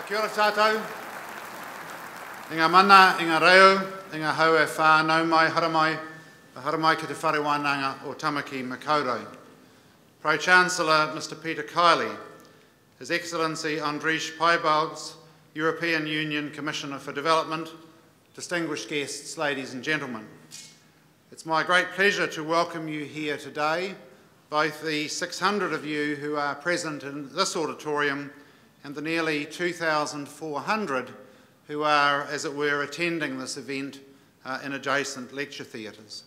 Kia ora tātou. I ngā mana, i ngā reo, i ngā hau e whānau mai, haramai ki te whare wānanga o Tamaki Makaurau. Pro-Chancellor Mr Peter Kiley, His Excellency Andrzej Piebalgs, European Union Commissioner for Development, distinguished guests, ladies and gentlemen. It's my great pleasure to welcome you here today, both the 600 of you who are present in this auditorium and the nearly 2,400 who are, as it were, attending this event in adjacent lecture theatres.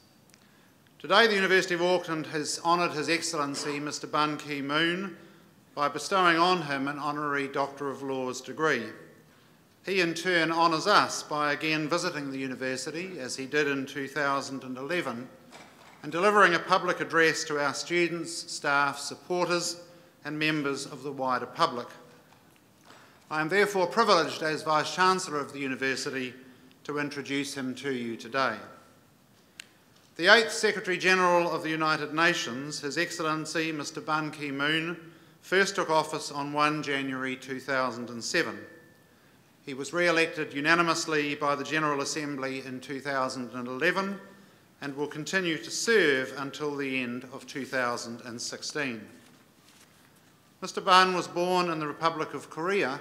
Today the University of Auckland has honoured His Excellency Mr Ban Ki-moon by bestowing on him an Honorary Doctor of Laws degree. He in turn honours us by again visiting the university, as he did in 2011, and delivering a public address to our students, staff, supporters and members of the wider public. I am therefore privileged as Vice-Chancellor of the University to introduce him to you today. The 8th Secretary-General of the United Nations, His Excellency Mr Ban Ki-moon, first took office on 1 January 2007. He was re-elected unanimously by the General Assembly in 2011 and will continue to serve until the end of 2016. Mr Ban was born in the Republic of Korea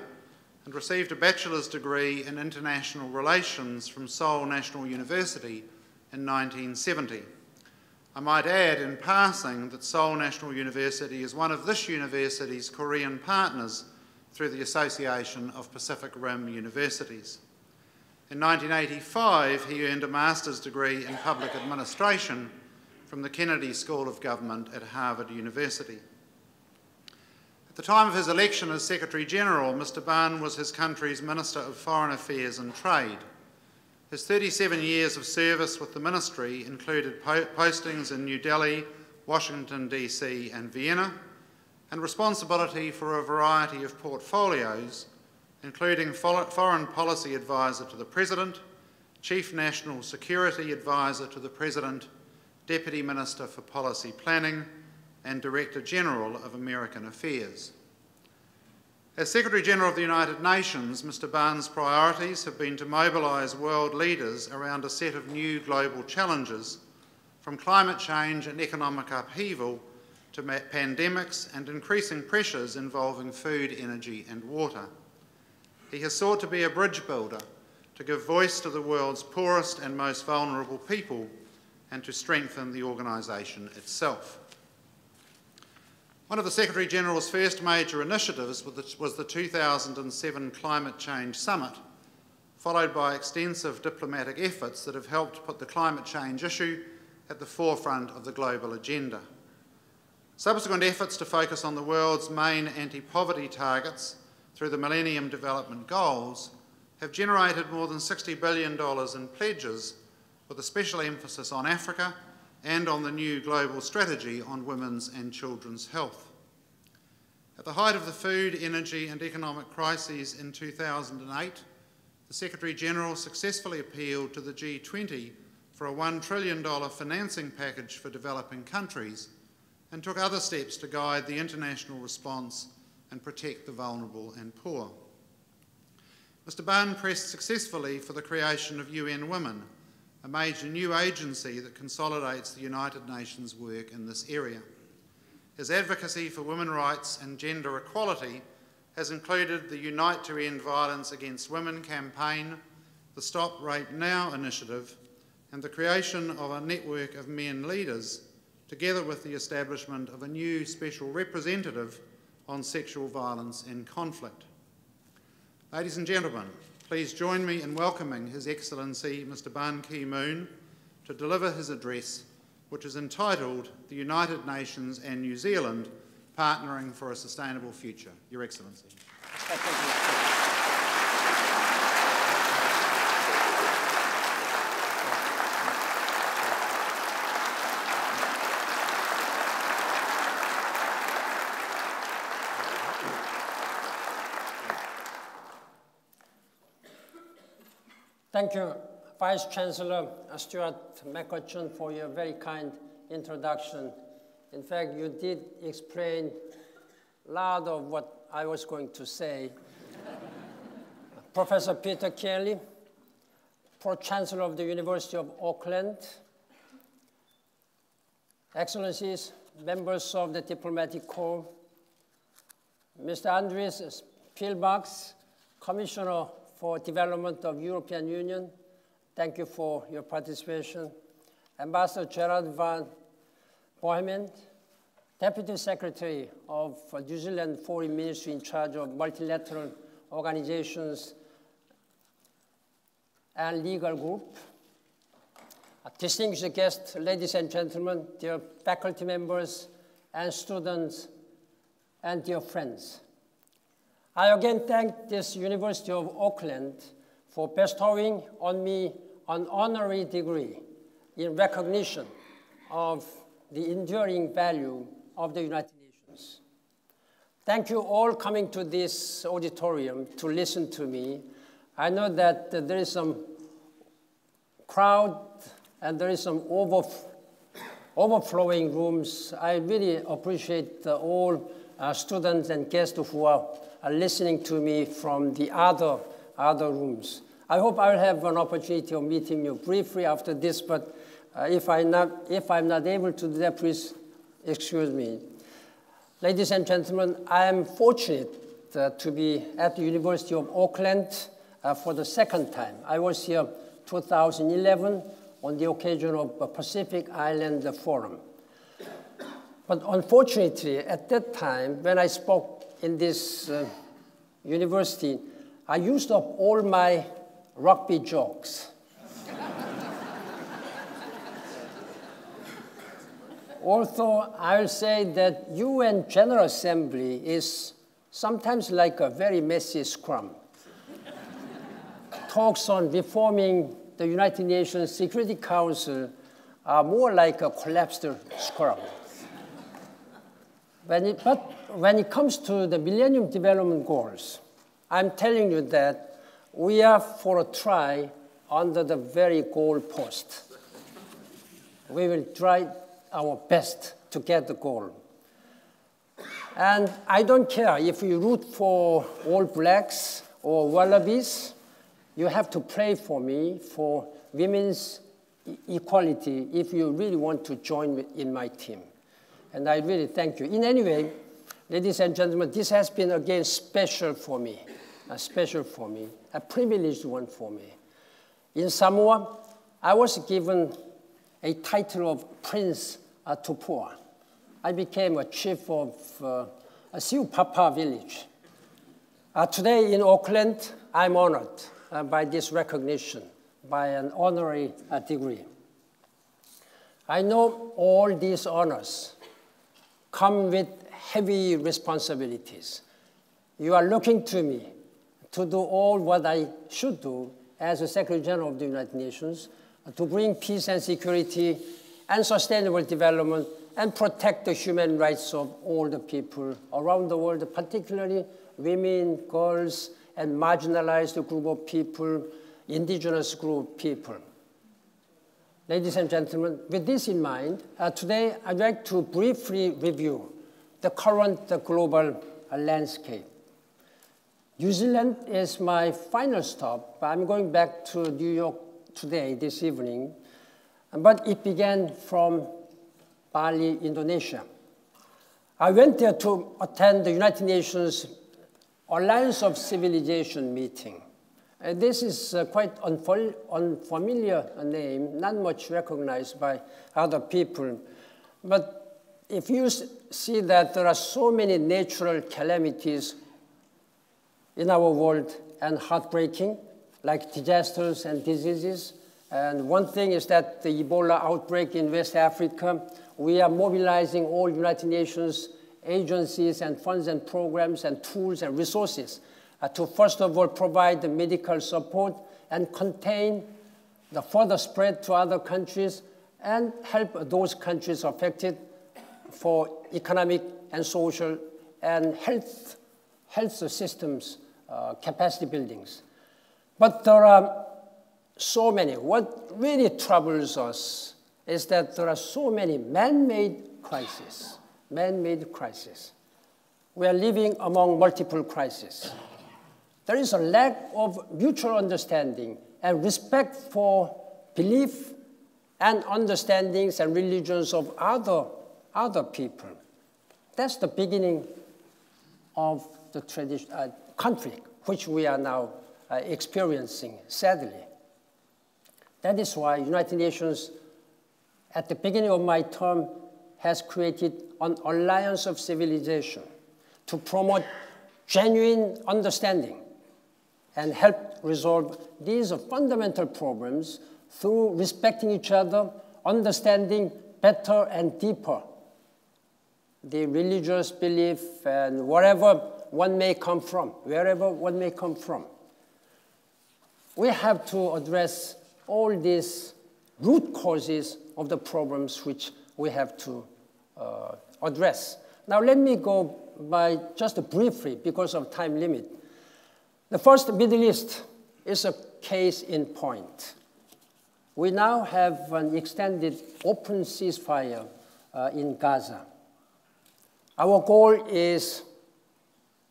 and received a bachelor's degree in international relations from Seoul National University in 1970. I might add in passing that Seoul National University is one of this university's Korean partners through the Association of Pacific Rim Universities. In 1985, he earned a master's degree in public administration from the Kennedy School of Government at Harvard University. At the time of his election as Secretary-General, Mr Ban was his country's Minister of Foreign Affairs and Trade. His 37 years of service with the ministry included postings in New Delhi, Washington DC and Vienna, and responsibility for a variety of portfolios, including Foreign Policy Advisor to the President, Chief National Security Advisor to the President, Deputy Minister for Policy Planning, and Director General of American Affairs. As Secretary-General of the United Nations, Mr Ban's priorities have been to mobilise world leaders around a set of new global challenges, from climate change and economic upheaval to pandemics and increasing pressures involving food, energy and water. He has sought to be a bridge builder, to give voice to the world's poorest and most vulnerable people, and to strengthen the organisation itself. One of the Secretary-General's first major initiatives was the 2007 Climate Change Summit, followed by extensive diplomatic efforts that have helped put the climate change issue at the forefront of the global agenda. Subsequent efforts to focus on the world's main anti-poverty targets through the Millennium Development Goals have generated more than $60 billion in pledges, with a special emphasis on Africa and on the new global strategy on women's and children's health. At the height of the food, energy and economic crises in 2008, the Secretary-General successfully appealed to the G20 for a $1 trillion financing package for developing countries and took other steps to guide the international response and protect the vulnerable and poor. Mr Ban pressed successfully for the creation of UN Women, a major new agency that consolidates the United Nations work in this area. His advocacy for women's rights and gender equality has included the Unite to End Violence Against Women campaign, the Stop Rape Now initiative, and the creation of a network of men leaders, together with the establishment of a new special representative on sexual violence in conflict. Ladies and gentlemen, please join me in welcoming His Excellency Mr Ban Ki-moon to deliver his address, which is entitled The United Nations and New Zealand Partnering for a Sustainable Future. Your Excellency. Thank you, Vice-Chancellor Stuart McCutcheon, for your very kind introduction. In fact, you did explain a lot of what I was going to say. Professor Peter Kelly, Pro-Chancellor of the University of Auckland, Excellencies, members of the Diplomatic Corps, Mr. Andries Pielbachs, Commissioner for Development of European Union, thank you for your participation. Ambassador Gerard van Bohemen, Deputy Secretary of New Zealand Foreign Ministry in charge of multilateral organizations and legal group. Distinguished guests, ladies and gentlemen, dear faculty members and students, and dear friends. I again thank this University of Auckland for bestowing on me an honorary degree in recognition of the enduring value of the United Nations. Thank you all coming to this auditorium to listen to me. I know that there is some crowd and there is some overflowing rooms. I really appreciate all students and guests who are listening to me from the other rooms. I hope I will have an opportunity of meeting you briefly after this, but if I'm not able to do that, please excuse me. Ladies and gentlemen, I am fortunate to be at the University of Auckland for the second time. I was here 2011 on the occasion of the Pacific Island Forum. But unfortunately, at that time, when I spoke in this university, I used up all my rugby jokes. Although I will say that UN General Assembly is sometimes like a very messy scrum. Talks on reforming the United Nations Security Council are more like a collapsed scrum. But when it comes to the Millennium Development Goals, I'm telling you that we are for a try under the very goal post. We will try our best to get the goal. And I don't care if you root for All Blacks or Wallabies, you have to pray for me for women's equality if you really want to join in my team. And I really thank you. In any way, ladies and gentlemen, this has been again special for me, a privileged one for me. In Samoa, I was given a title of Prince Tupua. I became a chief of a Siupapa village. Today in Auckland, I'm honored by this recognition, by an honorary degree. I know all these honors come with heavy responsibilities. You are looking to me to do all what I should do as a Secretary General of the United Nations to bring peace and security and sustainable development and protect the human rights of all the people around the world, particularly women, girls, and marginalized group of people, indigenous group of people. Ladies and gentlemen, with this in mind, today I'd like to briefly review the current global landscape. New Zealand is my final stop. I'm going back to New York today, this evening, but it began from Bali, Indonesia. I went there to attend the United Nations Alliance of Civilization meeting. This is quite unfamiliar name, not much recognized by other people. But if you see that there are so many natural calamities in our world and heartbreaking, like disasters and diseases, and one thing is that the Ebola outbreak in West Africa, we are mobilizing all United Nations agencies and funds and programs and tools and resources to first of all provide the medical support and contain the further spread to other countries and help those countries affected for economic and social and health systems capacity buildings. But there are so many. What really troubles us is that there are so many man-made crises. Man-made crisis. We are living among multiple crises. there is a lack of mutual understanding and respect for belief and understandings and religions of other people. That's the beginning of the conflict, which we are now experiencing, sadly. That is why United Nations, at the beginning of my term, has created an alliance of civilization to promote genuine understanding and help resolve these fundamental problems through respecting each other, understanding better and deeper the religious belief and wherever one may come from. We have to address all these root causes of the problems which we have to address. Now let me go by just briefly because of time limit. The first, Middle East, is a case in point. We now have an extended open ceasefire in Gaza. Our goal is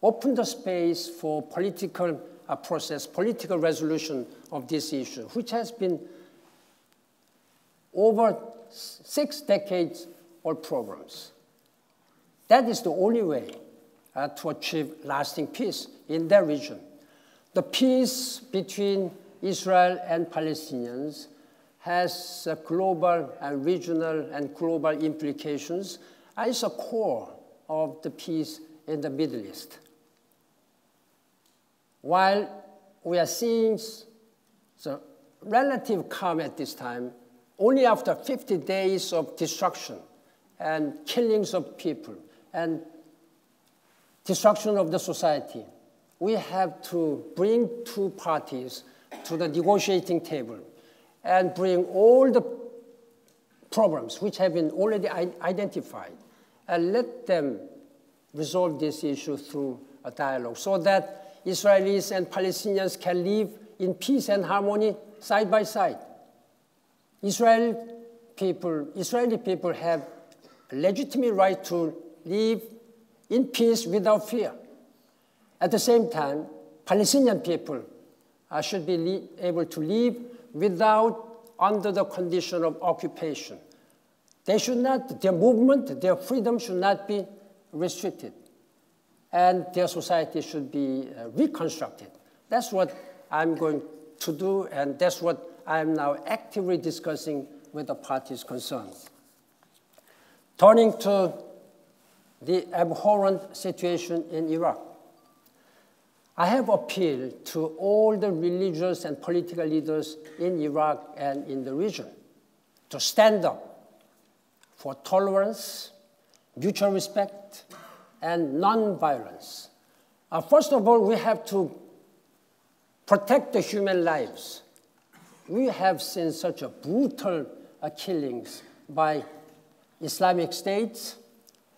open the space for political process, political resolution of this issue, which has been over 6 decades old problems. That is the only way to achieve lasting peace in that region. The peace between Israel and Palestinians has global and regional and global implications and is a core of the peace in the Middle East. While we are seeing the relative calm at this time, only after 50 days of destruction and killings of people and destruction of the society, we have to bring two parties to the negotiating table and bring all the problems which have been already identified and let them resolve this issue through a dialogue so that Israelis and Palestinians can live in peace and harmony side by side. Israeli people have a legitimate right to live in peace without fear. At the same time, Palestinian people should be able to live under the condition of occupation. They should not, their movement, their freedom should not be restricted. And their society should be reconstructed. That's what I'm going to do, and that's what I'm now actively discussing with the parties concerned. Turning to the abhorrent situation in Iraq, I have appealed to all the religious and political leaders in Iraq and in the region to stand up for tolerance, mutual respect, and non-violence. First of all, we have to protect the human lives. We have seen such a brutal killings by Islamic states.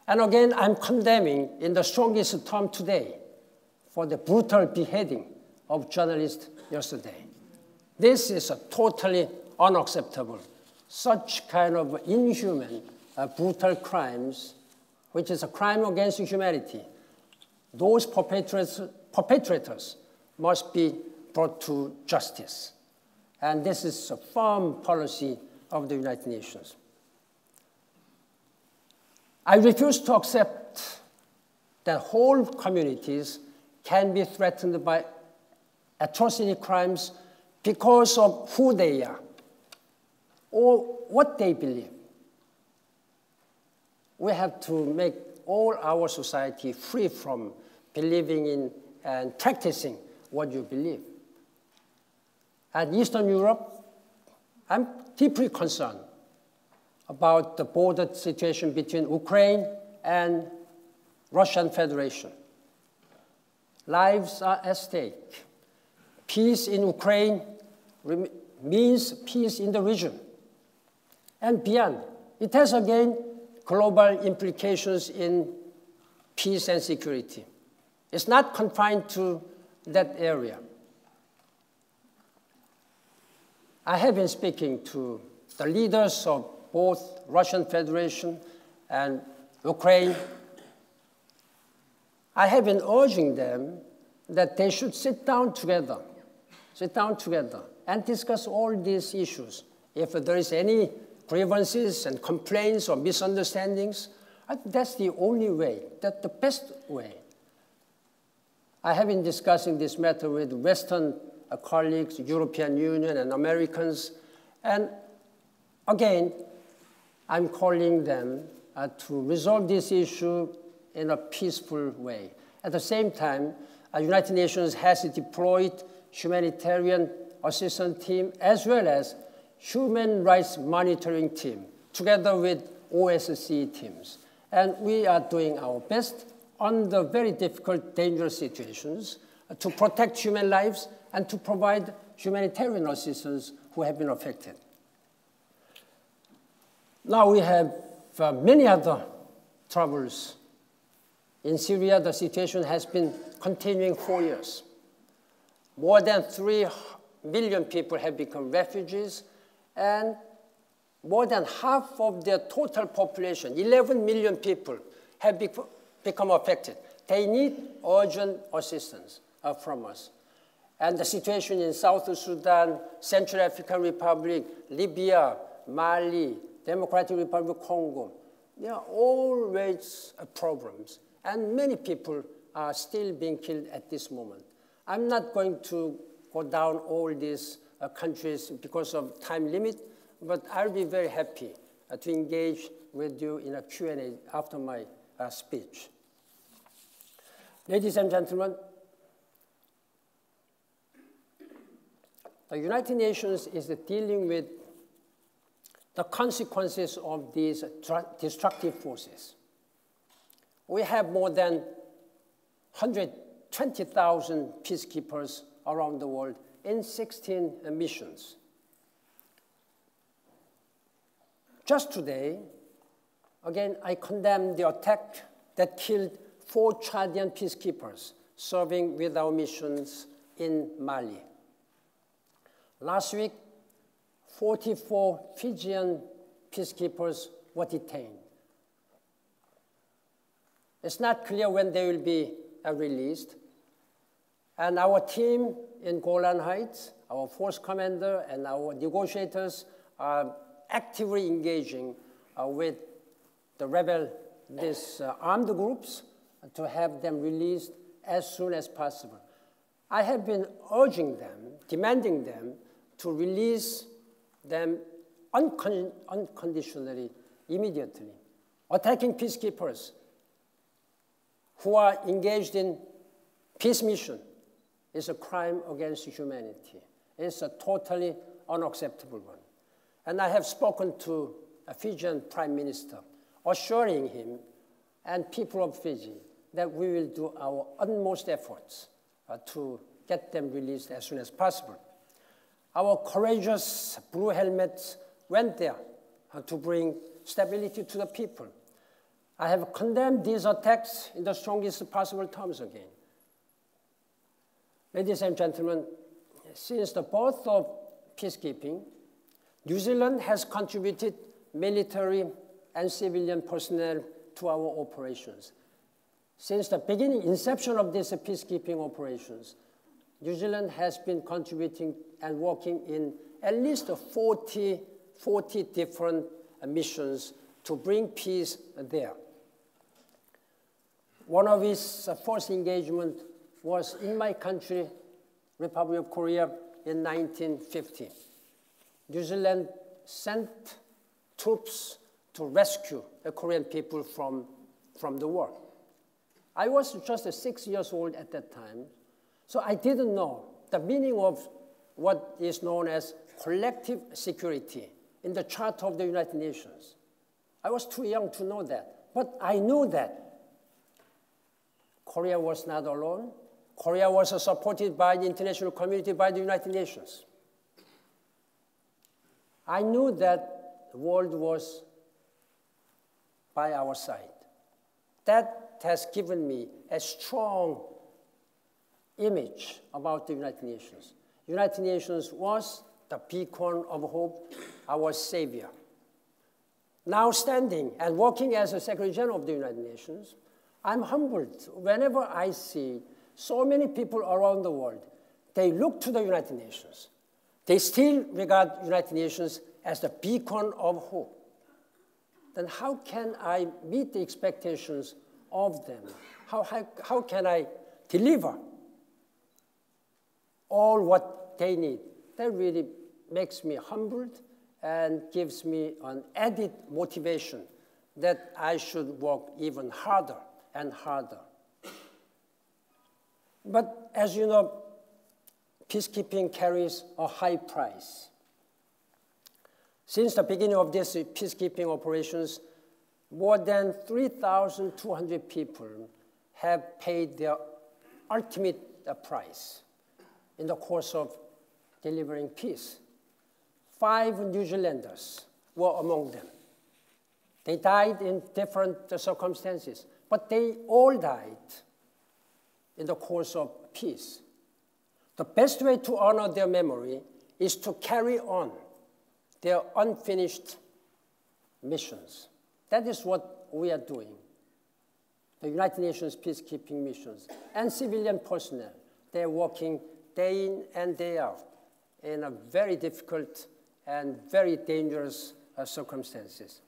And again, I'm condemning in the strongest term today for the brutal beheading of journalists yesterday. This is totally unacceptable. Such kind of inhuman, brutal crimes, which is a crime against humanity, those perpetrators must be brought to justice. And this is a firm policy of the United Nations. I refuse to accept that whole communities can be threatened by atrocity crimes because of who they are or what they believe. We have to make all our society free from believing in and practicing what you believe. At Eastern Europe, I'm deeply concerned about the border situation between Ukraine and Russian Federation. Lives are at stake. Peace in Ukraine means peace in the region and beyond. It has, again, global implications in peace and security. It's not confined to that area. I have been speaking to the leaders of both Russian Federation and Ukraine. I have been urging them that they should sit down together and discuss all these issues. If there is any grievances and complaints or misunderstandings, I think that's the only way, that's the best way. I have been discussing this matter with Western colleagues, European Union and Americans, and again, I'm calling them to resolve this issue in a peaceful way. At the same time, the United Nations has deployed humanitarian assistance team as well as human rights monitoring team, together with OSCE teams. And we are doing our best under very difficult, dangerous situations to protect human lives and to provide humanitarian assistance who have been affected. Now we have many other troubles. In Syria, the situation has been continuing 4 years. More than 3 million people have become refugees, and more than half of their total population, 11 million people, have become affected. They need urgent assistance from us. And the situation in South Sudan, Central African Republic, Libya, Mali, Democratic Republic of Congo, they are always problems. And many people are still being killed at this moment. I'm not going to go down all these countries because of time limit, but I'll be very happy to engage with you in a Q&A after my speech. Ladies and gentlemen, the United Nations is dealing with the consequences of these destructive forces. We have more than 120,000 peacekeepers around the world in 16 missions. Just today, again, I condemn the attack that killed 4 Chadian peacekeepers serving with our missions in Mali. Last week, 44 Fijian peacekeepers were detained. It's not clear when they will be released. And our team in Golan Heights, our force commander and our negotiators are actively engaging with the these armed groups to have them released as soon as possible. I have been urging them, demanding them to release them unconditionally, immediately. Attacking peacekeepers who are engaged in peace mission is a crime against humanity. It's a totally unacceptable one. And I have spoken to a Fijian Prime Minister, assuring him and people of Fiji that we will do our utmost efforts to get them released as soon as possible. Our courageous blue helmets went there to bring stability to the people. I have condemned these attacks in the strongest possible terms again. Ladies and gentlemen, since the birth of peacekeeping, New Zealand has contributed military and civilian personnel to our operations. Since the beginning, inception of these peacekeeping operations, New Zealand has been contributing and working in at least 40 different missions to bring peace there. One of its first engagement was in my country, Republic of Korea, in 1950. New Zealand sent troops to rescue the Korean people from the war. I was just 6 years old at that time, so I didn't know the meaning of what is known as collective security in the Charter of the United Nations. I was too young to know that, but I knew that Korea was not alone. Korea was supported by the international community, by the United Nations. I knew that the world was by our side. That has given me a strong image about the United Nations. The United Nations was the beacon of hope, our savior. Now standing and working as a Secretary General of the United Nations, I'm humbled whenever I see So many people around the world, they look to the United Nations. They still regard United Nations as the beacon of hope. Then how can I meet the expectations of them? How can I deliver all what they need? That really makes me humbled and gives me an added motivation that I should work even harder and harder. But as you know, peacekeeping carries a high price. Since the beginning of these peacekeeping operations, more than 3,200 people have paid their ultimate price in the course of delivering peace. 5 New Zealanders were among them. They died in different circumstances, but they all died in the course of peace. The best way to honor their memory is to carry on their unfinished missions. That is what we are doing. The United Nations peacekeeping missions and civilian personnel, they're working day in and day out in a very difficult and very dangerous circumstances.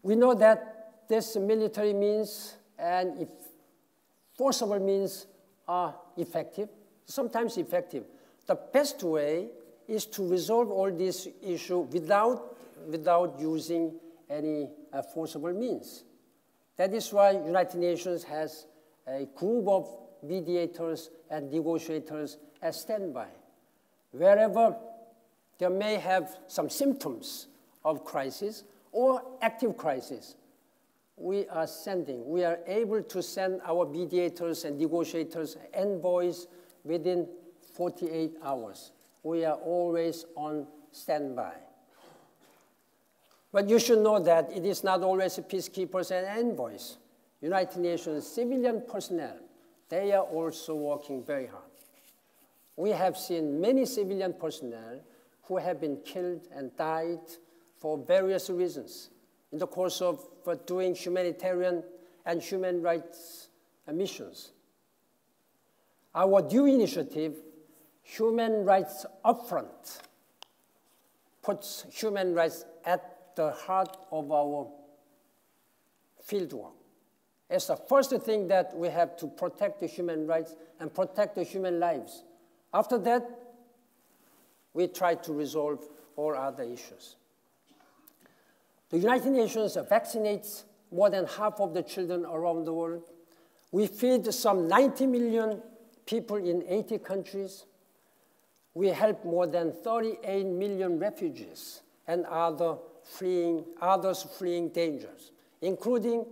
We know that this military means and forcible means are effective, sometimes effective. The best way is to resolve all these issues without using any forcible means. That is why United Nations has a group of mediators and negotiators at standby. Wherever there may have some symptoms of crisis or active crisis, we are able to send our mediators and negotiators, envoys within 48 hours. We are always on standby. But you should know that it is not always peacekeepers and envoys. United Nations civilian personnel, they are also working very hard. We have seen many civilian personnel who have been killed and died for various reasons in the course of doing humanitarian and human rights missions. Our new initiative, Human Rights Upfront, puts human rights at the heart of our fieldwork. It's the first thing that we have to protect the human rights and protect the human lives. After that, we try to resolve all other issues. The United Nations vaccinates more than half of the children around the world. We feed some 90 million people in 80 countries. We help more than 38 million refugees and others fleeing dangers, including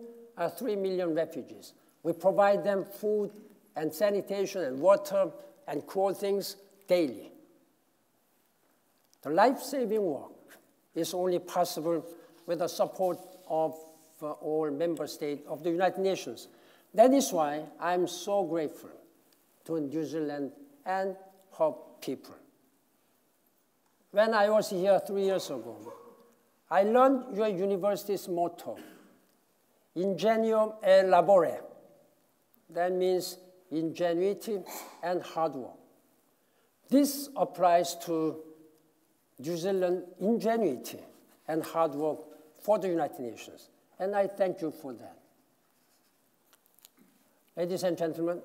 3 million refugees. We provide them food and sanitation and water and clothing daily. The life-saving work is only possible with the support of all member states of the United Nations. That is why I'm so grateful to New Zealand and her people. When I was here 3 years ago, I learned your university's motto, Ingenium e labore. That means ingenuity and hard work. This applies to New Zealand ingenuity and hard work for the United Nations, and I thank you for that. Ladies and gentlemen,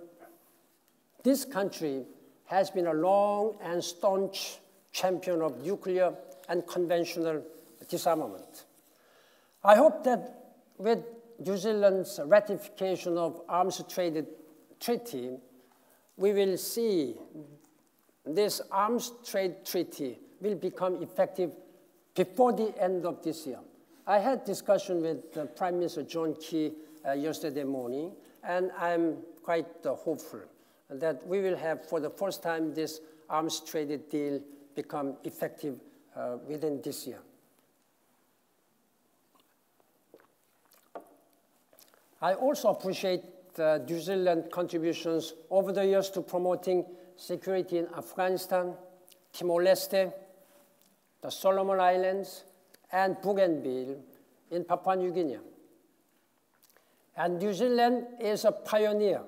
this country has been a long and staunch champion of nuclear and conventional disarmament. I hope that with New Zealand's ratification of Arms Trade Treaty, we will see this Arms Trade Treaty will become effective before the end of this year. I had discussion with Prime Minister John Key yesterday morning, and I'm quite hopeful that we will have, for the first time, this arms trade deal become effective within this year. I also appreciate New Zealand's contributions over the years to promoting security in Afghanistan, Timor-Leste, the Solomon Islands, and Bougainville in Papua New Guinea. And New Zealand is a pioneer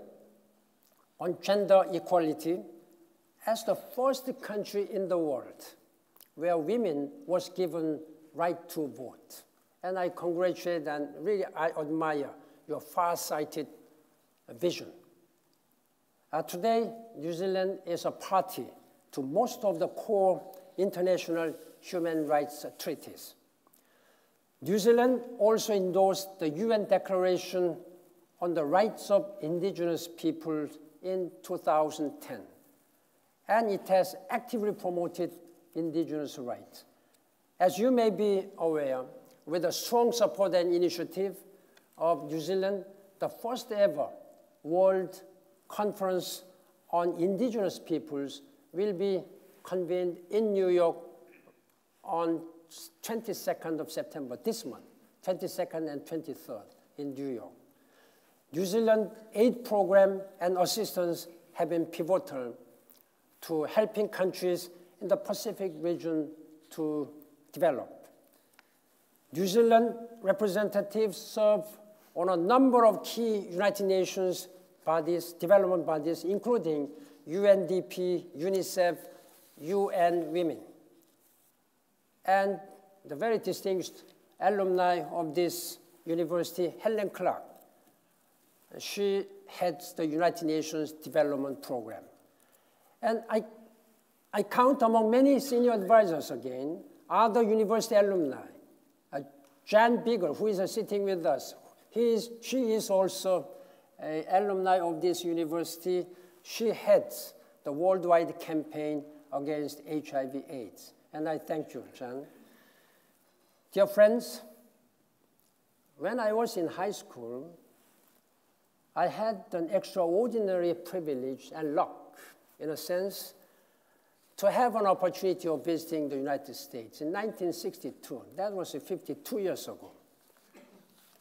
on gender equality as the first country in the world where women was given right to vote. And I congratulate and really I admire your far-sighted vision. Today, New Zealand is a party to most of the core international human rights treaties. New Zealand also endorsed the UN Declaration on the Rights of Indigenous Peoples in 2010. And it has actively promoted indigenous rights. As you may be aware, with the strong support and initiative of New Zealand, the first ever World Conference on Indigenous Peoples will be convened in New York on 22nd of September, this month, 22nd and 23rd in New York. New Zealand aid program and assistance have been pivotal to helping countries in the Pacific region to develop. New Zealand representatives serve on a number of key United Nations bodies, development bodies, including UNDP, UNICEF, UN Women. And the very distinguished alumni of this university, Helen Clark, she heads the United Nations Development Program. And I count among many senior advisors again, other university alumni. Jan Bigger, who is sitting with us, she is also an alumni of this university. She heads the worldwide campaign against HIV/AIDS. And I thank you, Jan. Dear friends, when I was in high school, I had an extraordinary privilege and luck, in a sense, to have an opportunity of visiting the United States in 1962. That was 52 years ago.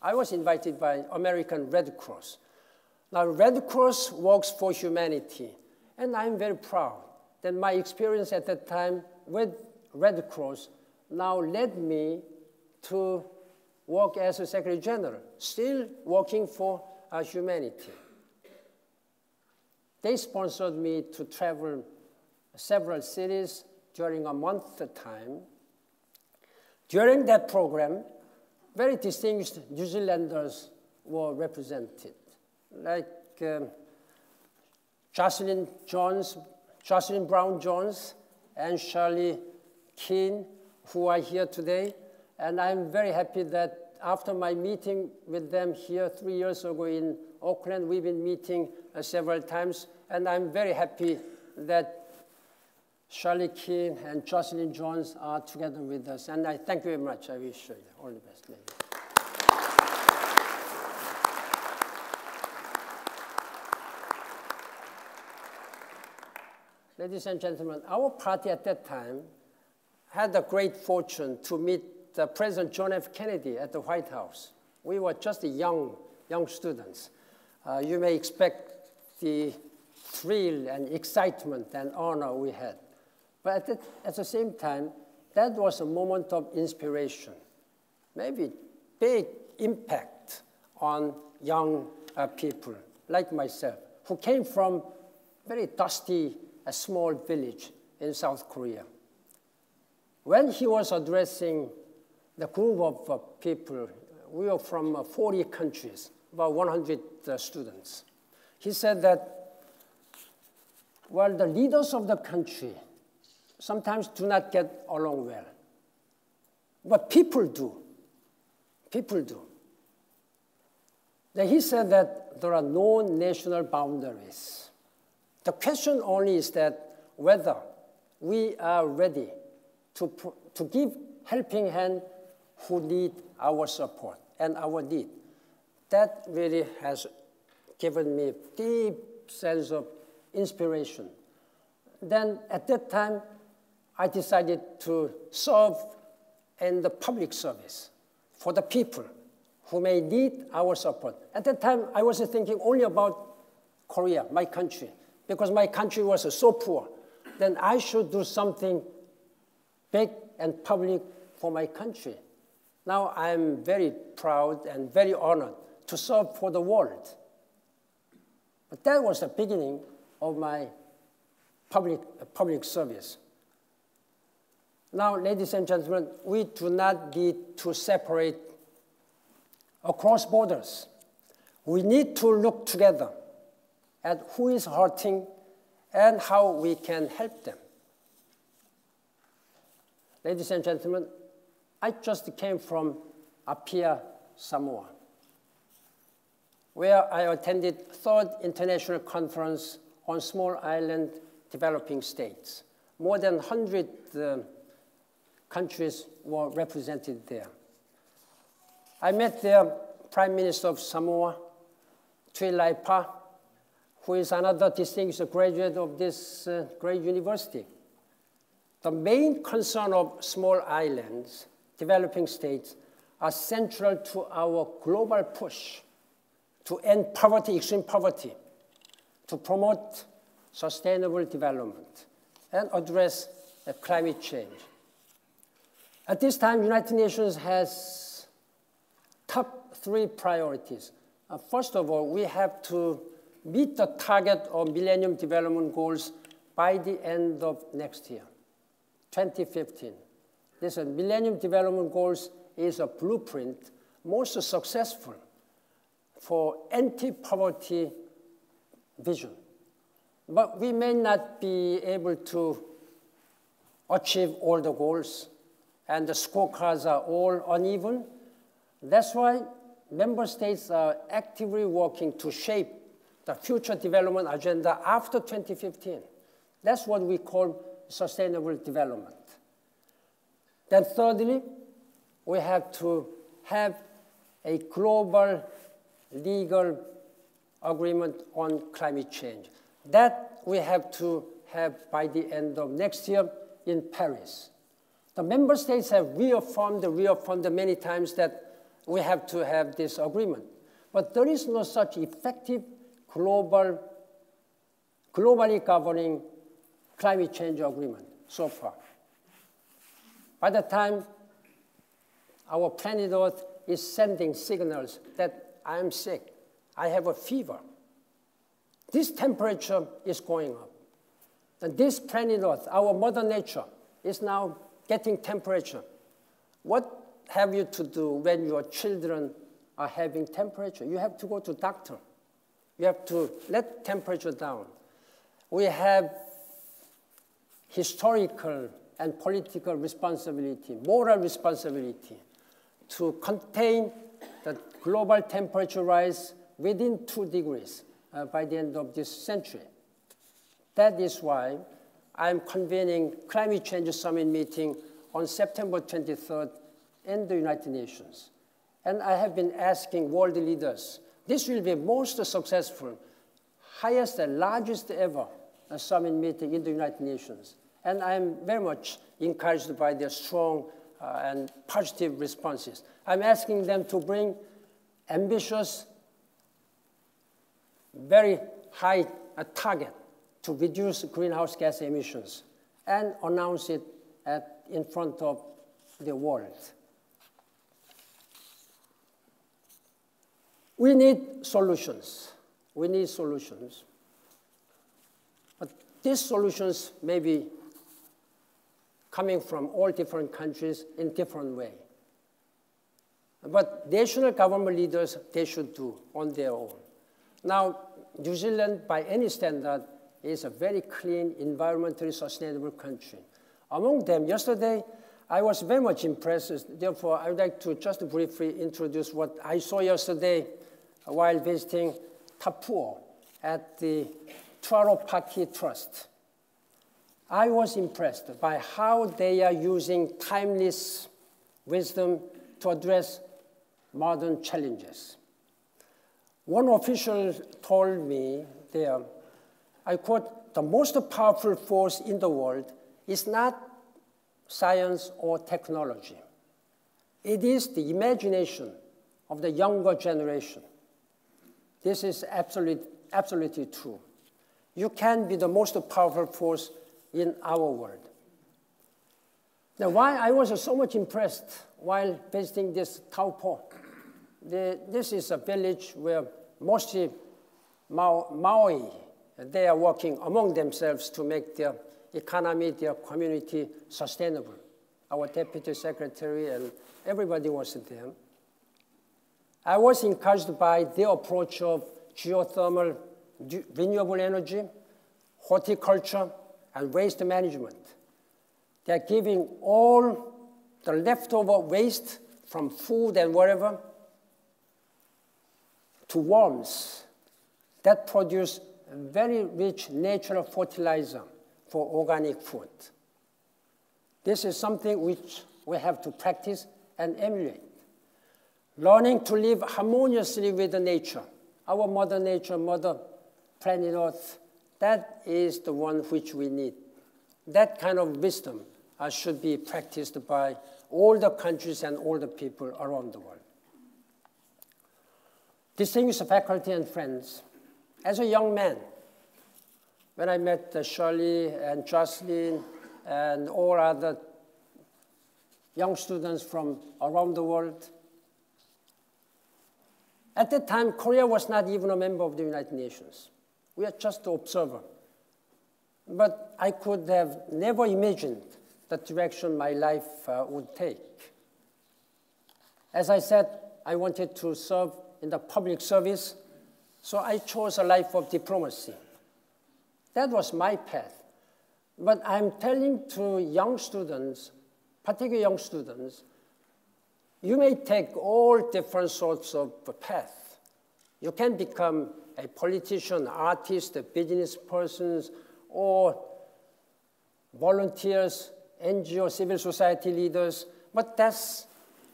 I was invited by American Red Cross. Now, Red Cross works for humanity, and I'm very proud that my experience at that time with Red Cross now led me to work as a Secretary General, still working for humanity. They sponsored me to travel several cities during a month's time. During that program, very distinguished New Zealanders were represented, like Jocelyn Brown Jones and Shirley Keane, who are here today. And I'm very happy that after my meeting with them here 3 years ago in Auckland, we've been meeting several times, and I'm very happy that Shirley Keane and Jocelyn Jones are together with us. And I thank you very much. I wish you all the best. Ladies and gentlemen, our party at that time had the great fortune to meet President John F. Kennedy at the White House. We were just young students. You may expect the thrill and excitement and honor we had. But at the same time, that was a moment of inspiration, maybe big impact on young people like myself, who came from very dusty, a small village in South Korea. When he was addressing the group of people, we were from 40 countries, about 100 students. He said that, well, the leaders of the country sometimes do not get along well. But people do. People do. Then he said that there are no national boundaries. The question only is that whether we are ready to give helping hand who need our support and our need. That really has given me a deep sense of inspiration. Then at that time, I decided to serve in the public service for the people who may need our support. At that time, I was thinking only about Korea, my country, because my country was so poor. Then I should do something big and public for my country. Now I'm very proud and very honored to serve for the world. But that was the beginning of my public service. Now, ladies and gentlemen, we do not need to separate across borders. We need to look together at who is hurting and how we can help them. Ladies and gentlemen, I just came from Apia, Samoa, where I attended 3rd International Conference on Small Island Developing States. More than 100 countries were represented there. I met the Prime Minister of Samoa, Tuilaipa, who is another distinguished graduate of this great university. The main concern of small islands, developing states, are central to our global push to end poverty, extreme poverty, to promote sustainable development, and address climate change. At this time, United Nations has top 3 priorities. First of all, we have to meet the target of Millennium Development Goals by the end of next year, 2015. This Millennium Development Goals is a blueprint most successful for anti-poverty vision. But we may not be able to achieve all the goals, and the scorecards are all uneven. That's why member states are actively working to shape the future development agenda after 2015. That's what we call sustainable development. Then thirdly, we have to have a global legal agreement on climate change. That we have to have by the end of next year in Paris. The member states have reaffirmed many times that we have to have this agreement. But there is no such effective globally governing climate change agreement so far. By the time our planet Earth is sending signals that I am sick, I have a fever, this temperature is going up. And this planet Earth, our Mother Nature, is now getting temperature. What have you to do when your children are having temperature? You have to go to doctor. You have to let temperature down. We have historical and political responsibility, moral responsibility, to contain the global temperature rise within 2 degrees by the end of this century. That is why I'm convening Climate Change Summit meeting on September 23rd in the United Nations. And I have been asking world leaders, this will be most successful, highest and largest ever summit meeting in the United Nations. And I'm very much encouraged by their strong and positive responses. I'm asking them to bring ambitious, very high target to reduce greenhouse gas emissions and announce it in front of the world. We need solutions. We need solutions. But these solutions may be coming from all different countries in different ways. But national government leaders, they should do on their own. Now, New Zealand, by any standard, is a very clean, environmentally sustainable country. Among them, yesterday, I was very much impressed. Therefore, I would like to just briefly introduce what I saw yesterday while visiting Tapua at the Tuaropaki Trust. I was impressed by how they are using timeless wisdom to address modern challenges. One official told me there, I quote, the most powerful force in the world is not science or technology. It is the imagination of the younger generation. This is absolutely true. You can be the most powerful force in our world. Now, why I was so much impressed while visiting this Taupo, This is a village where mostly Maori, they are working among themselves to make their economy, their community sustainable. Our deputy secretary and everybody was there. I was encouraged by their approach of geothermal, renewable energy, horticulture, and waste management. They're giving all the leftover waste from food and whatever to worms that produce very rich natural fertilizer for organic food. This is something which we have to practice and emulate. Learning to live harmoniously with nature, our mother nature, mother planet Earth, that is the one which we need. That kind of wisdom should be practiced by all the countries and all the people around the world. Distinguished faculty and friends, as a young man, when I met Shirley and Jocelyn and all other young students from around the world, at that time, Korea was not even a member of the United Nations. We are just an observer. But I could have never imagined the direction my life would take. As I said, I wanted to serve in the public service, so I chose a life of diplomacy. That was my path. But I'm telling to young students, particularly young students, you may take all different sorts of paths. You can become a politician, artist, a business person, or volunteers, NGO, civil society leaders, but that's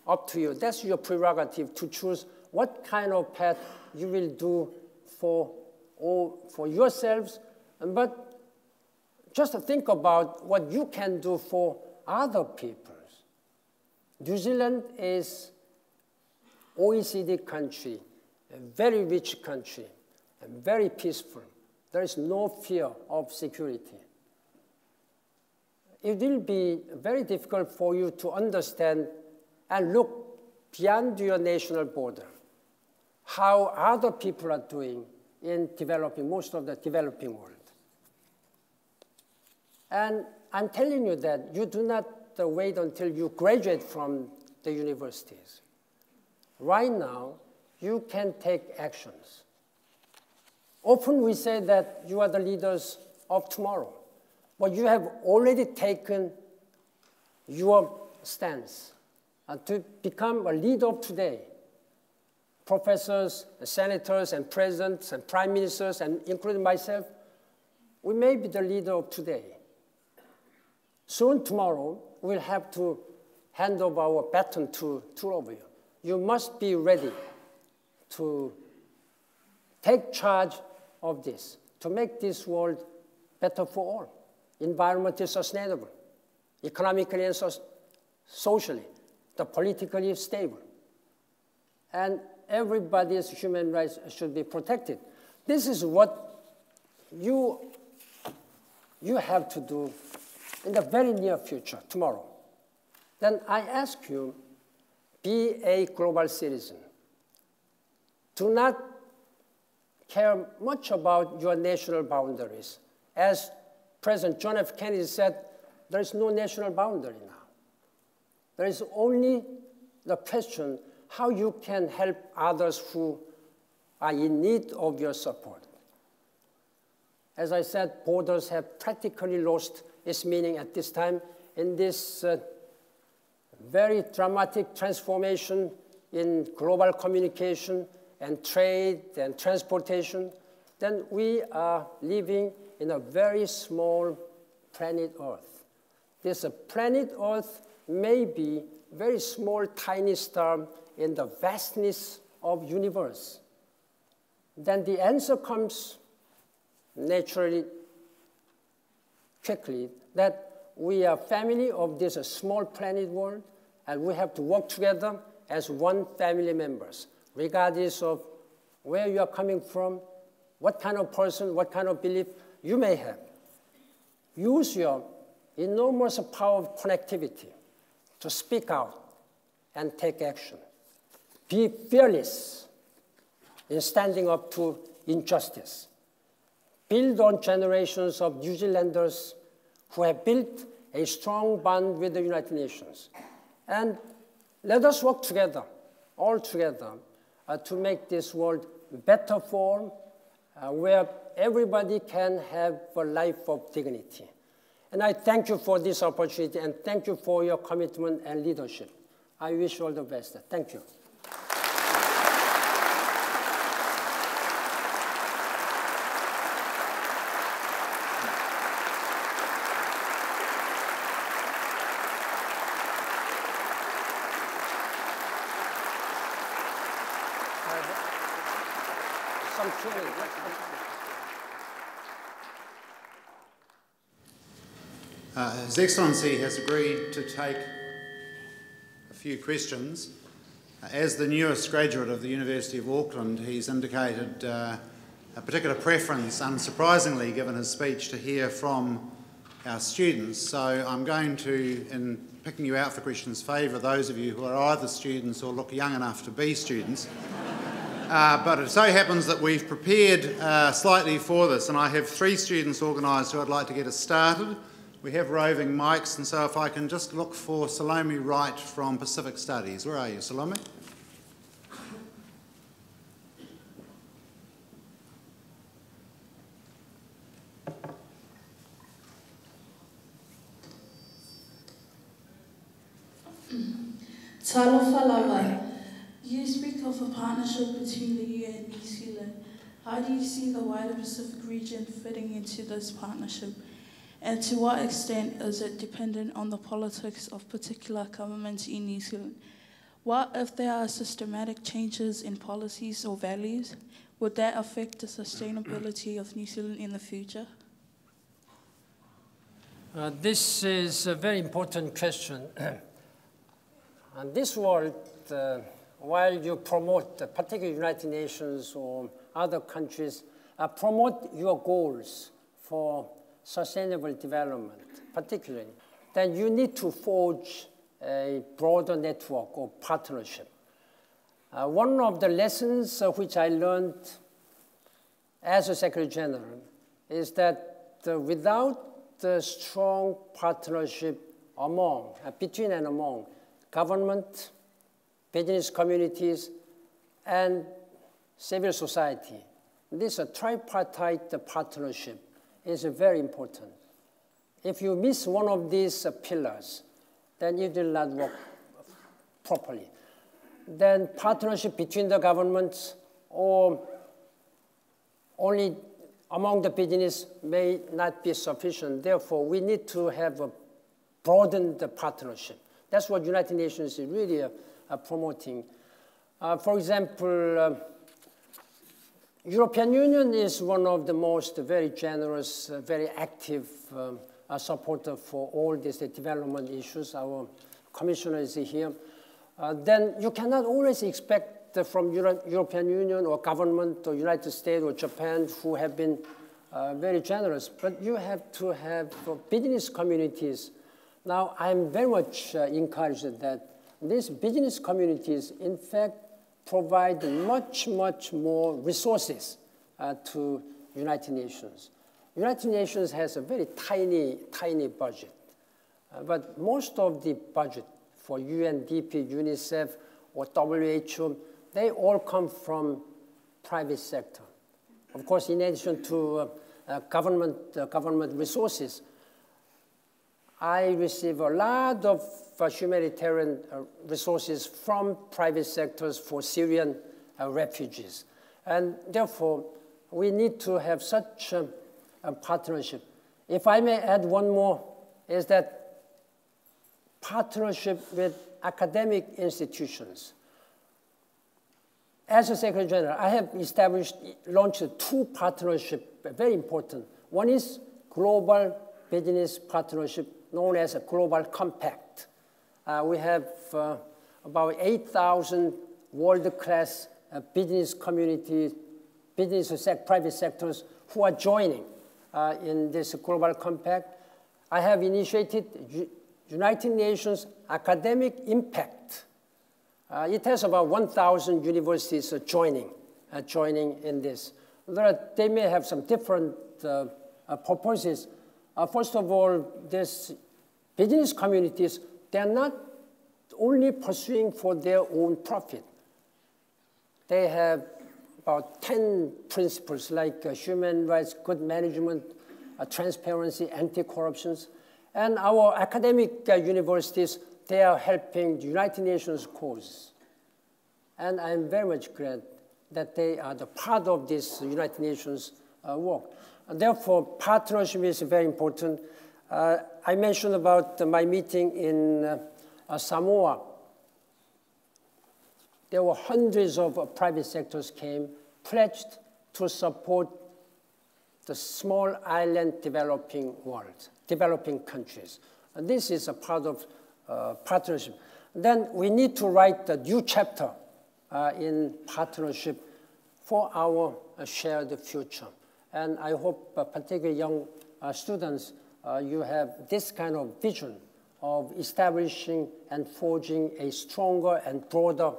up to you. That's your prerogative to choose what kind of path you will do for yourselves, but just think about what you can do for other people. New Zealand is OECD country, a very rich country, and very peaceful. There is no fear of security. It will be very difficult for you to understand and look beyond your national border, how other people are doing in developing, most of the developing world. And I'm telling you that you do not wait until you graduate from the universities. Right now, you can take actions. Often we say that you are the leaders of tomorrow, but you have already taken your stance to become a leader of today. Professors, senators, and presidents, and prime ministers, and including myself, we may be the leader of today. Soon tomorrow, we'll have to hand over our baton to two of you. You must be ready to take charge of this, to make this world better for all, environmentally sustainable, economically and socially, the politically stable. And everybody's human rights should be protected. This is what you have to do in the very near future, tomorrow. Then I ask you, be a global citizen. Do not care much about your national boundaries. As President John F. Kennedy said, there is no national boundary now. There is only the question how you can help others who are in need of your support. As I said, borders have practically lost its meaning at this time in this very dramatic transformation in global communication and trade and transportation. Then we are living in a very small planet Earth. This planet Earth may be a very small, tiny star in the vastness of universe. Then the answer comes naturally, quickly, that we are family of this small planet world, and we have to work together as one family members, regardless of where you are coming from, what kind of person, what kind of belief you may have. Use your enormous power of connectivity to speak out and take action. be fearless in standing up to injustice. Build on generations of New Zealanders who have built a strong bond with the United Nations. And let us work together, all together, to make this world better form, where everybody can have a life of dignity. And I thank you for this opportunity, and thank you for your commitment and leadership. I wish you all the best. Thank you. His Excellency has agreed to take a few questions. As the newest graduate of the University of Auckland, he's indicated a particular preference, unsurprisingly, given his speech, to hear from our students. So I'm going to, in picking you out for questions, favour those of you who are either students or look young enough to be students. But it so happens that we've prepared slightly for this, and I have 3 students organised who I'd like to get us started. We have roving mics, and so if I can just look for Salome Wright from Pacific Studies. Where are you, Salome? Talofalawa, you speak of a partnership between the EU and New Zealand. How do you see the wider Pacific region fitting into this partnership? And to what extent is it dependent on the politics of particular governments in New Zealand? What if there are systematic changes in policies or values? Would that affect the sustainability of New Zealand in the future? This is a very important question. And this world, while you promote, particularly United Nations or other countries, promote your goals for sustainable development, particularly, then you need to forge a broader network or partnership. One of the lessons which I learned as a Secretary General is that without the strong partnership between and among government, business communities, and civil society, this tripartite partnership is very important. If you miss one of these pillars, then it will not work properly. Then partnership between the governments or only among the business may not be sufficient. Therefore, we need to have a broadened partnership. That's what United Nations is really promoting. For example, European Union is one of the most very generous, very active supporter for all these development issues. Our commissioner is here. Then you cannot always expect from European Union or government or United States or Japan who have been very generous, but you have to have business communities. Now, I'm very much encouraged that these business communities, in fact, provide much, much more resources to United Nations. United Nations has a very tiny budget. But most of the budget for UNDP, UNICEF, or WHO, they all come from private sector. Of course, in addition to government resources, I receive a lot of humanitarian resources from private sectors for Syrian refugees. And therefore, we need to have such a partnership. If I may add one more, is that partnership with academic institutions. As a Secretary General, I have launched 2 partnerships, very important. One is global business partnership, known as a Global Compact. We have about 8,000 world-class business communities, private sectors who are joining in this Global Compact. I have initiated United Nations Academic Impact It has about 1,000 universities joining in this. They may have some different purposes. First of all, these business communities, they're not only pursuing for their own profit. They have about 10 principles like human rights, good management, transparency, anti-corruption. And our academic universities, they are helping the United Nations cause. And I'm very much glad that they are the part of this United Nations work. And therefore, partnership is very important. I mentioned about my meeting in Samoa. There were hundreds of private sectors came, pledged to support the small island developing world, developing countries. And this is a part of partnership. Then we need to write a new chapter in partnership for our shared future. And I hope particularly young students, you have this kind of vision of establishing and forging a stronger and broader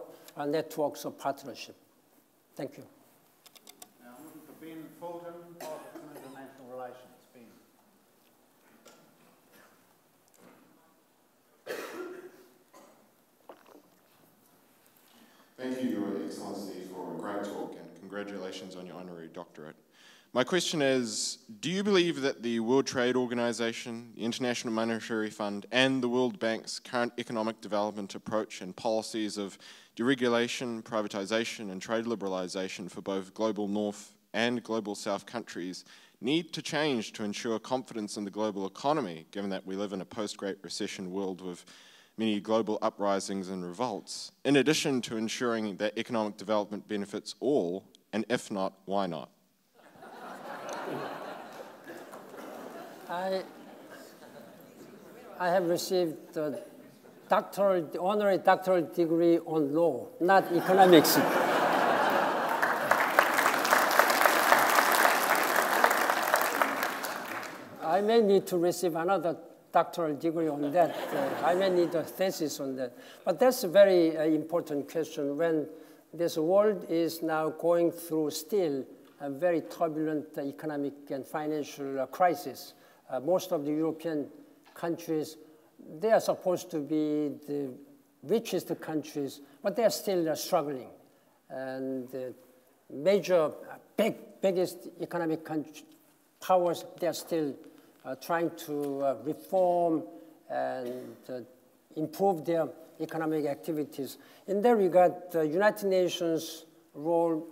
networks of partnership. Thank you. Now I'm looking for Ben Fulton of International Relations. Ben. Thank you, Your Excellency, for a great talk and congratulations on your honorary doctorate. My question is, do you believe that the World Trade Organization, the International Monetary Fund, and the World Bank's current economic development approach and policies of deregulation, privatization, and trade liberalization for both global North and global South countries need to change to ensure confidence in the global economy, given that we live in a post-Great Recession world with many global uprisings and revolts, in addition to ensuring that economic development benefits all, and if not, why not? I have received the honorary doctoral degree on law, not economics. I may need to receive another doctoral degree on that. I may need a thesis on that. But that's a very important question when this world is now going through still a very turbulent economic and financial crisis. Most of the European countries, they are supposed to be the richest countries, but they are still struggling. And the biggest economic powers, they are still trying to reform and improve their economic activities. In that regard, the United Nations role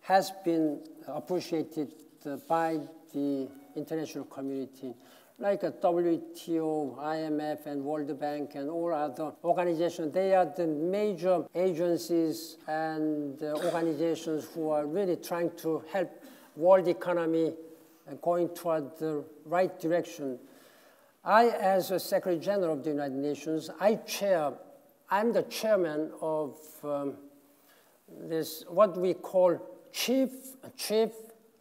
has been appreciated by the international community, like WTO, IMF, and World Bank, and all other organizations. They are the major agencies and organizations who are really trying to help world economy going toward the right direction. I, as a Secretary General of the United Nations, I'm the chairman of this, what we call Chief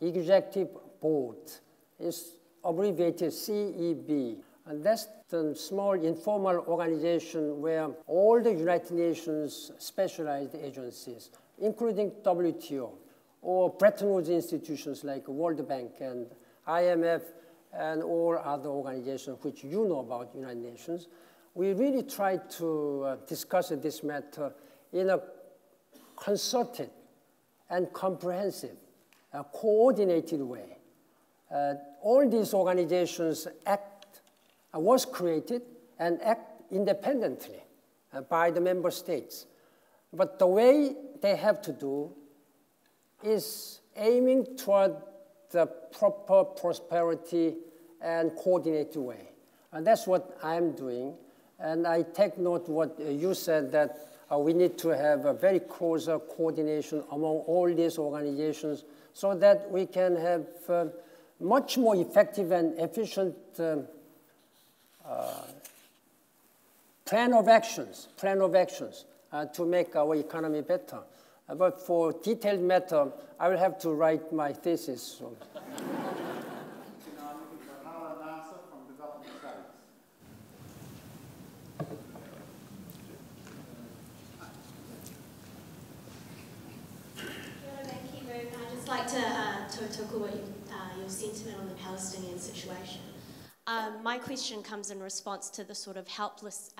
Executive Board. It's abbreviated CEB. And that's the small informal organization where all the United Nations specialized agencies, including WTO, or Bretton Woods institutions like World Bank and IMF and all other organizations which you know about United Nations, we really try to discuss this matter in a concerted and comprehensive, coordinated way. All these organizations was created and act independently by the member states. But the way they have to do is aiming toward the proper prosperity and coordinated way. And that's what I'm doing. And I take note what you said, that we need to have a very close coordination among all these organizations so that we can have much more effective and efficient plan of actions to make our economy better. But for detailed matter, I will have to write my thesis. So. your sentiment on the Palestinian situation. My question comes in response to the sort of helplessness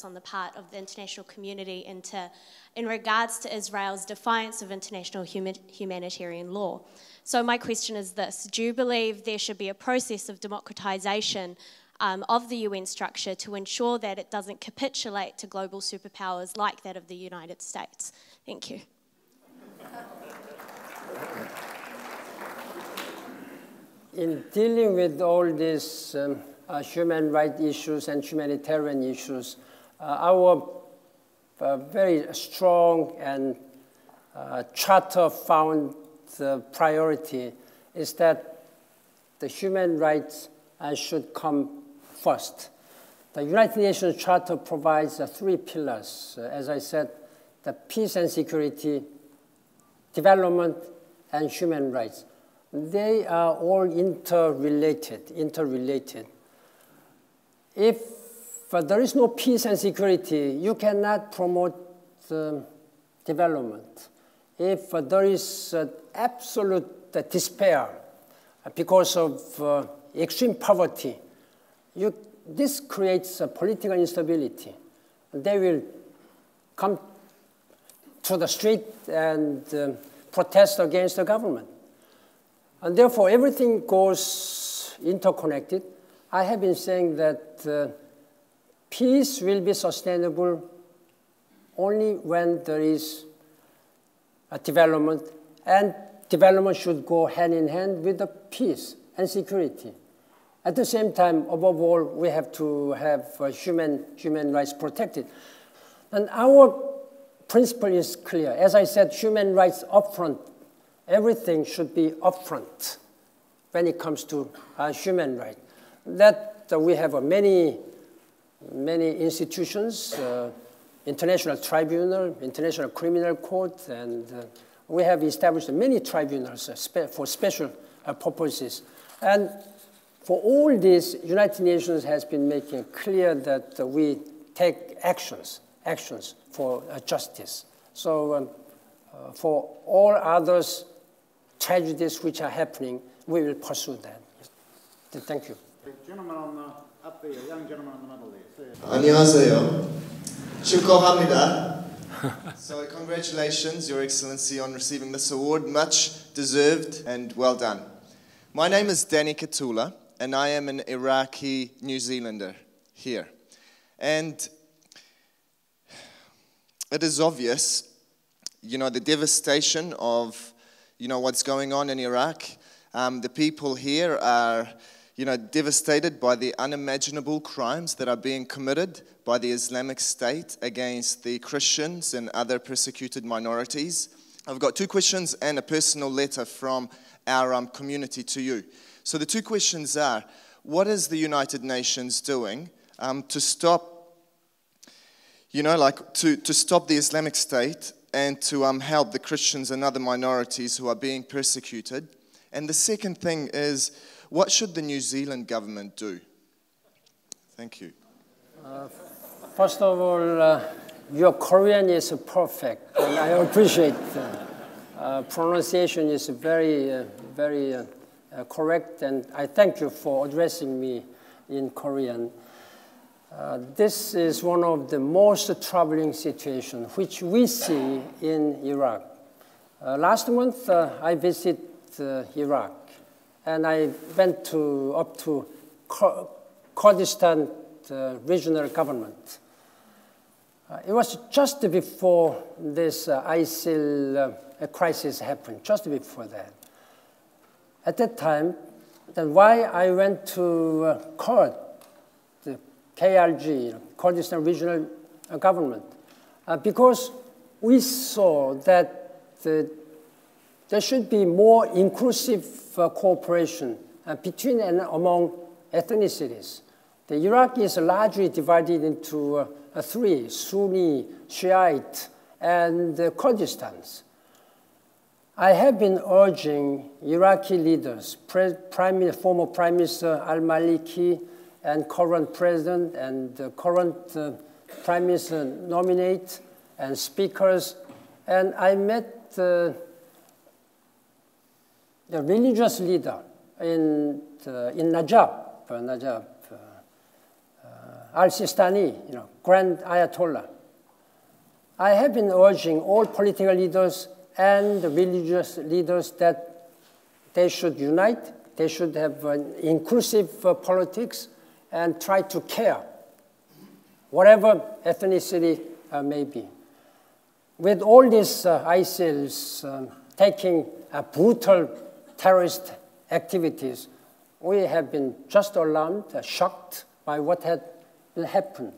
on the part of the international community in regards to Israel's defiance of international humanitarian law. So my question is this: do you believe there should be a process of democratization of the UN structure to ensure that it doesn't capitulate to global superpowers like that of the United States? Thank you. In dealing with all these human rights issues and humanitarian issues, our very strong and charter-found priority is that the human rights should come first. The United Nations Charter provides 3 pillars. As I said, the peace and security, development, and human rights. They are all interrelated. If there is no peace and security, you cannot promote development. If there is absolute despair because of extreme poverty, this creates a political instability. They will come to the street and protest against the government. And therefore, everything goes interconnected. I have been saying that peace will be sustainable only when there is a development, and development should go hand in hand with the peace and security. At the same time, above all, we have to have human rights protected. And our principle is clear. As I said, human rights upfront. Everything should be upfront when it comes to human rights. That we have many institutions, International Tribunal, International Criminal Court, and we have established many tribunals for special purposes. And for all this, United Nations has been making clear that we take actions for justice. So for all others, tragedies which are happening, we will pursue that. Thank you. The gentleman up there, young gentleman in the middle there. 안녕하세요. 축하합니다. So congratulations, Your Excellency, on receiving this award. Much deserved and well done. My name is Danny Katula, and I am an Iraqi New Zealander here. And it is obvious, the devastation of what's going on in Iraq. The people here are, devastated by the unimaginable crimes that are being committed by the Islamic State against the Christians and other persecuted minorities. I've got 2 questions and a personal letter from our community to you. So the 2 questions are, what is the United Nations doing to stop, to stop the Islamic State and to help the Christians and other minorities who are being persecuted? And the second thing is, what should the New Zealand government do? Thank you. First of all, your Korean is perfect, and I appreciate pronunciation is very correct, and I thank you for addressing me in Korean. This is one of the most troubling situations which we see in Iraq. Last month, I visited Iraq, and I went up to Kurdistan regional government. It was just before this ISIL crisis happened, just before that. At that time, then why I went to Kurd, the KRG, Kurdistan Regional Government, because we saw that there should be more inclusive cooperation between and among ethnicities. The Iraq is largely divided into 3, Sunni, Shiite, and Kurdistans. I have been urging Iraqi leaders, former Prime Minister al-Maliki and current president and current Prime Minister nominate and speakers, and I met the religious leader in Najaf, Al-Sistani, Grand Ayatollah. I have been urging all political leaders and the religious leaders that they should unite, they should have inclusive politics and try to care, whatever ethnicity may be. With all these ISILs taking brutal terrorist activities, we have been just alarmed, shocked by what had happened.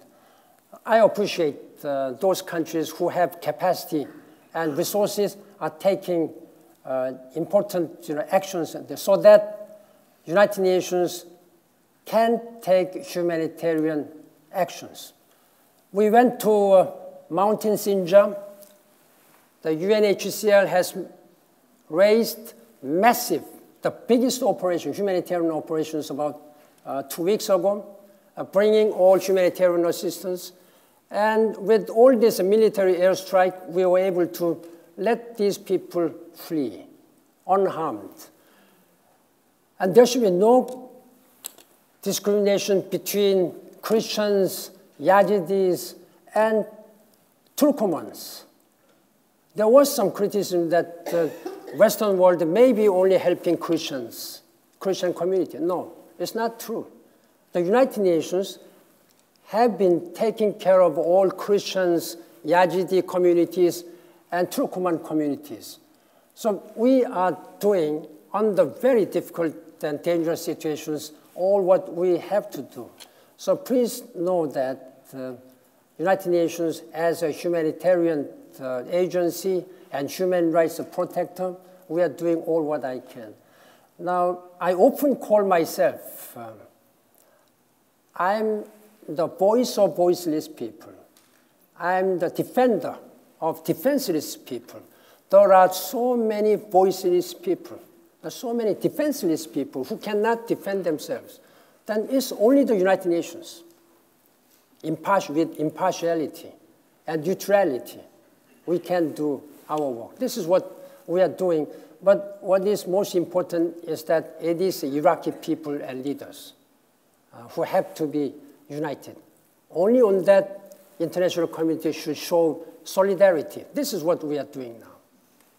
I appreciate those countries who have capacity and resources are taking important actions so that United Nations can take humanitarian actions. We went to Mountain Sinjar. The UNHCR has raised massive, the biggest operation, humanitarian operations about 2 weeks ago, bringing all humanitarian assistance. And with all this military airstrike, we were able to let these people flee unharmed. And there should be no discrimination between Christians, Yazidis, and Turkomans. There was some criticism that the Western world may be only helping Christians, Christian community. No, it's not true. The United Nations have been taking care of all Christians, Yazidi communities, and Turkoman communities. So we are doing, under very difficult and dangerous situations, all what we have to do. So please know that the United Nations, as a humanitarian agency and human rights protector, we are doing all what I can. Now, I often call myself, I'm the voice of voiceless people. I'm the defender of defenseless people. There are so many voiceless people. There are so many defenseless people who cannot defend themselves. Then it's only the United Nations, with impartiality and neutrality, we can do our work. This is what we are doing. But what is most important is that it is the Iraqi people and leaders who have to be united. Only on that, international community should show solidarity. This is what we are doing now.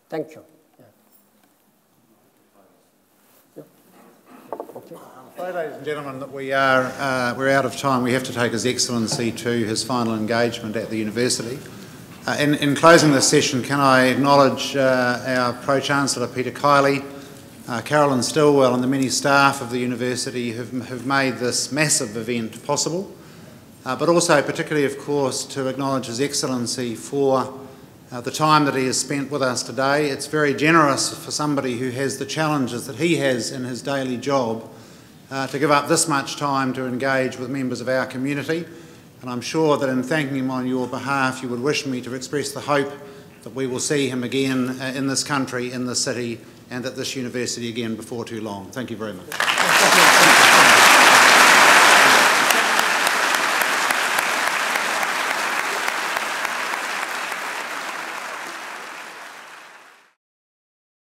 Thank you. Yeah. Okay. I'm afraid, ladies and gentlemen, that we're out of time. We have to take His Excellency to his final engagement at the university. In closing this session, can I acknowledge our Pro-Chancellor Peter Kiley, Carolyn Stillwell and the many staff of the university who've made this massive event possible, but also particularly, of course, to acknowledge His Excellency for the time that he has spent with us today. It's very generous for somebody who has the challenges that he has in his daily job to give up this much time to engage with members of our community. And I'm sure that in thanking him on your behalf, you would wish me to express the hope that we will see him again in this country, in this city, and at this university again before too long. Thank you very much.